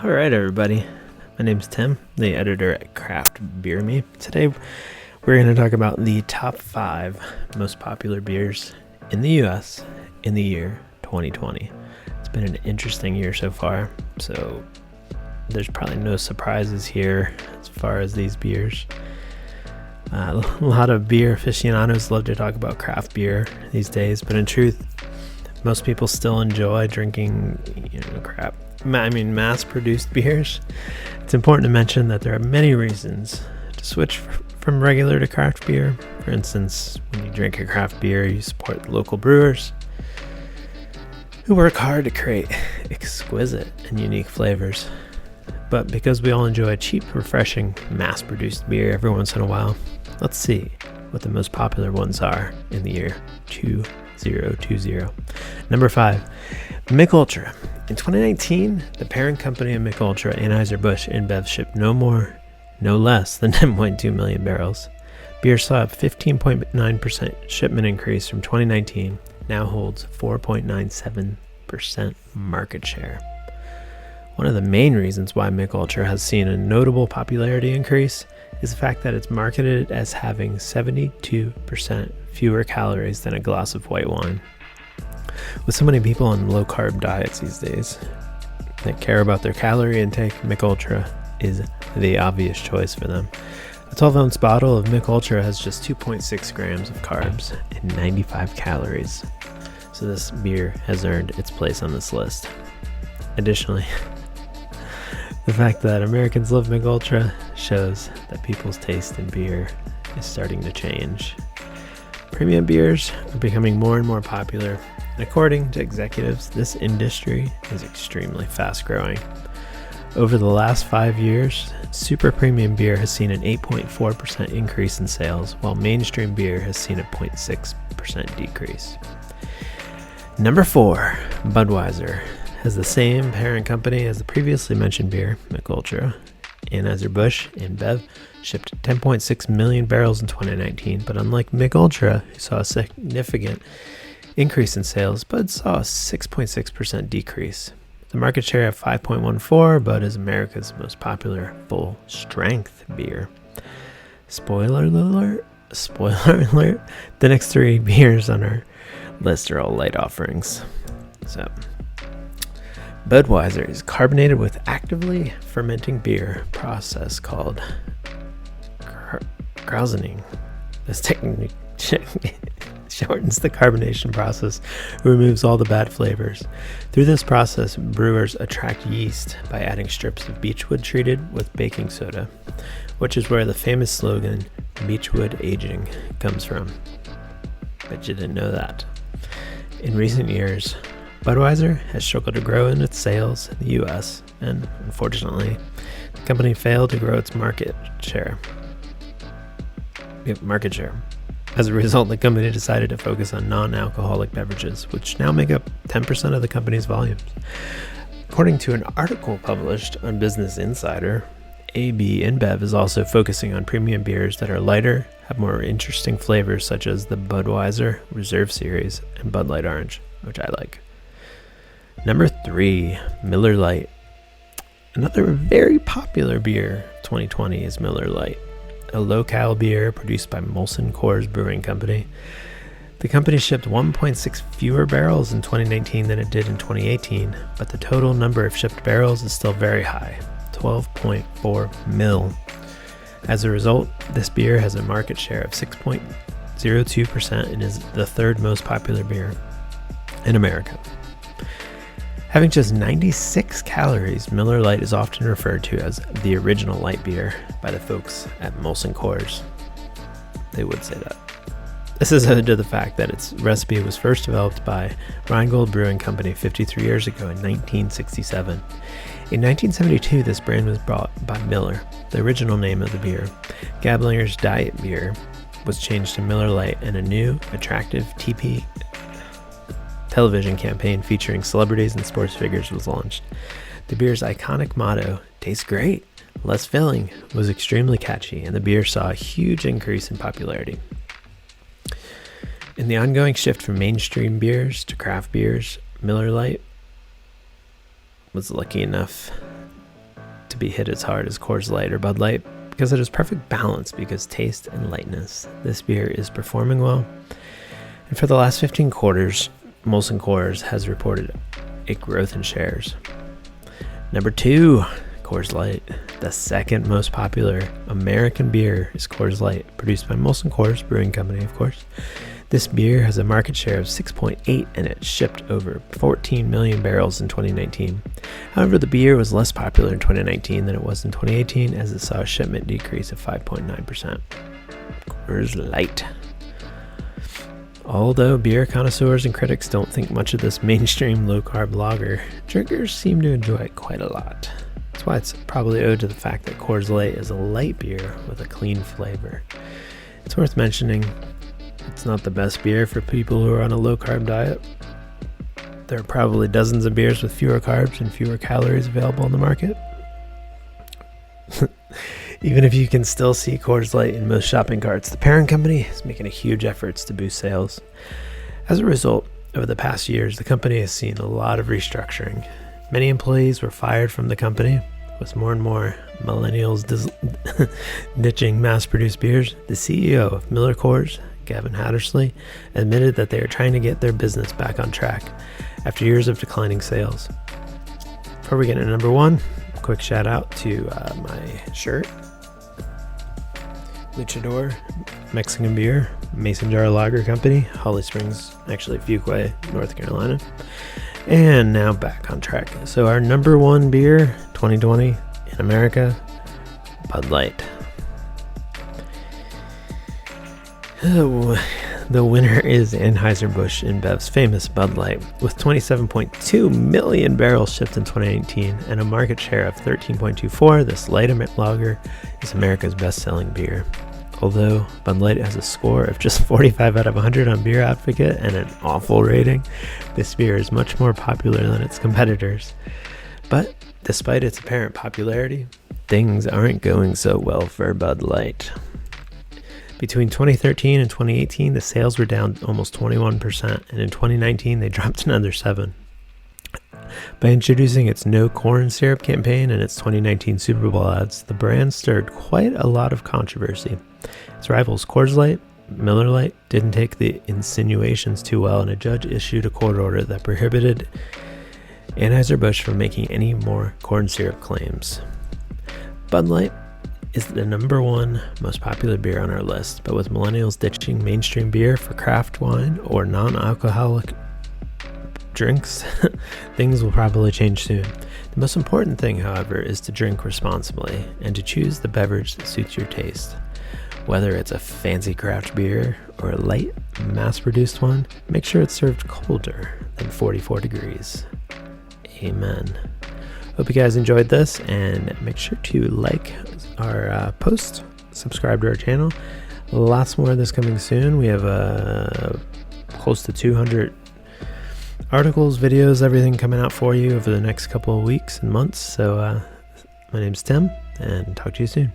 All right, everybody. My name's Tim, the editor at Craft Beer Me. Today, we're going to talk about the top 5 most popular beers in the U.S. in the year 2020. It's been an interesting year so far, so there's probably no surprises here as far as these beers. A lot of beer aficionados love to talk about craft beer these days, but in truth, most people still enjoy drinking, mass-produced beers. It's important to mention that there are many reasons to switch from regular to craft beer. For instance, when you drink a craft beer, you support the local brewers who work hard to create exquisite and unique flavors. But because we all enjoy a cheap, refreshing, mass-produced beer every once in a while, let's see what the most popular ones are in the year 2020. Number 5, Mich Ultra. In 2019, the parent company of Mich Ultra, Anheuser-Busch InBev, shipped no more, no less than 10.2 million barrels. Beer saw a 15.9% shipment increase from 2019, now holds 4.97% market share. One of the main reasons why Mich Ultra has seen a notable popularity increase is the fact that it's marketed as having 72% fewer calories than a glass of white wine. With so many people on low-carb diets these days that care about their calorie intake, Mich Ultra is the obvious choice for them. A 12-ounce bottle of Mich Ultra has just 2.6 grams of carbs and 95 calories, so this beer has earned its place on this list. Additionally, the fact that Americans love Mich Ultra shows that people's taste in beer is starting to change. Premium beers are becoming more and more popular, and according to executives, this industry is extremely fast growing. Over the last 5 years, super premium beer has seen an 8.4% increase in sales, while mainstream beer has seen a 0.6% decrease. Number 4, Budweiser has the same parent company as the previously mentioned beer, Mich Ultra. Anheuser-Busch InBev shipped 10.6 million barrels in 2019, but unlike Mich Ultra, who saw a significant increase in sales, Bud saw a 6.6% decrease. The market share of 5.14, Bud is America's most popular full-strength beer. Spoiler alert, the next 3 beers on our list are all light offerings. So, Budweiser is carbonated with actively fermenting beer process called krausening. This technique shortens the carbonation process, removes all the bad flavors. Through this process, brewers attract yeast by adding strips of beechwood treated with baking soda, which is where the famous slogan, Beechwood Aging, comes from. Bet you didn't know that. In recent years, Budweiser has struggled to grow in its sales in the U.S., and unfortunately, the company failed to grow its market share. As a result, the company decided to focus on non-alcoholic beverages, which now make up 10% of the company's volumes. According to an article published on Business Insider, AB InBev is also focusing on premium beers that are lighter, have more interesting flavors such as the Budweiser Reserve Series and Bud Light Orange, which I like. Number 3, Miller Lite. Another very popular beer of 2020 is Miller Lite, a low-cal beer produced by Molson Coors Brewing Company. The company shipped 1.6 fewer barrels in 2019 than it did in 2018, but the total number of shipped barrels is still very high, 12.4 mil. As a result, this beer has a market share of 6.02% and is the 3rd most popular beer in America. Having just 96 calories, Miller Lite is often referred to as the original light beer by the folks at Molson Coors. They would say that. This is owed to the fact that its recipe was first developed by Rheingold Brewing Company 53 years ago in 1967. In 1972, this brand was bought by Miller, the original name of the beer. Gablinger's Diet Beer was changed to Miller Lite, and a new, attractive TP television campaign featuring celebrities and sports figures was launched. The beer's iconic motto, "Tastes great, less filling," was extremely catchy, and the beer saw a huge increase in popularity. In the ongoing shift from mainstream beers to craft beers, Miller Lite was lucky enough to be hit as hard as Coors Light or Bud Light because it has perfect balance because taste and lightness. This beer is performing well. And for the last 15 quarters, Molson Coors has reported a growth in shares. Number 2, Coors Light. The second most popular American beer is Coors Light, produced by Molson Coors Brewing Company, of course. This beer has a market share of 6.8 and it shipped over 14 million barrels in 2019. However, the beer was less popular in 2019 than it was in 2018 as it saw a shipment decrease of 5.9%. Coors Light. Although beer connoisseurs and critics don't think much of this mainstream low-carb lager, drinkers seem to enjoy it quite a lot. That's why it's probably owed to the fact that Coors Light is a light beer with a clean flavor. It's worth mentioning it's not the best beer for people who are on a low-carb diet. There are probably dozens of beers with fewer carbs and fewer calories available on the market. Even if you can still see Coors Light in most shopping carts, the parent company is making a huge efforts to boost sales. As a result, over the past years, the company has seen a lot of restructuring. Many employees were fired from the company, with more and more millennials ditching mass-produced beers. The CEO of Miller Coors, Gavin Hattersley, admitted that they are trying to get their business back on track after years of declining sales. Before we get into number 1, quick shout out to my shirt. Luchador, Mexican beer, Mason Jar Lager Company, Holly Springs, actually Fuquay, North Carolina. And now back on track. So our number 1 beer, 2020 in America, Bud Light. The winner is Anheuser-Busch InBev's famous Bud Light, with 27.2 million barrels shipped in 2019 and a market share of 13.24. This light lager is America's best-selling beer. Although Bud Light has a score of just 45 out of 100 on Beer Advocate and an awful rating, this beer is much more popular than its competitors. But despite its apparent popularity, things aren't going so well for Bud Light. Between 2013 and 2018, the sales were down almost 21%, and in 2019, they dropped another 7%. By introducing its No Corn Syrup campaign and its 2019 Super Bowl ads, the brand stirred quite a lot of controversy. Its rivals Coors Light, Miller Lite didn't take the insinuations too well, and a judge issued a court order that prohibited Anheuser-Busch from making any more corn syrup claims. Bud Light is the number 1 most popular beer on our list, but with millennials ditching mainstream beer for craft wine or non-alcoholic drinks, things will probably change soon. The most important thing, however, is to drink responsibly and to choose the beverage that suits your taste. Whether it's a fancy craft beer or a light, mass-produced one, make sure it's served colder than 44 degrees. Amen. Hope you guys enjoyed this, and make sure to like our post, subscribe to our channel. Lots more of this coming soon. We have close to 200 articles, videos, everything coming out for you over the next couple of weeks and months. So my name's Tim, and talk to you soon.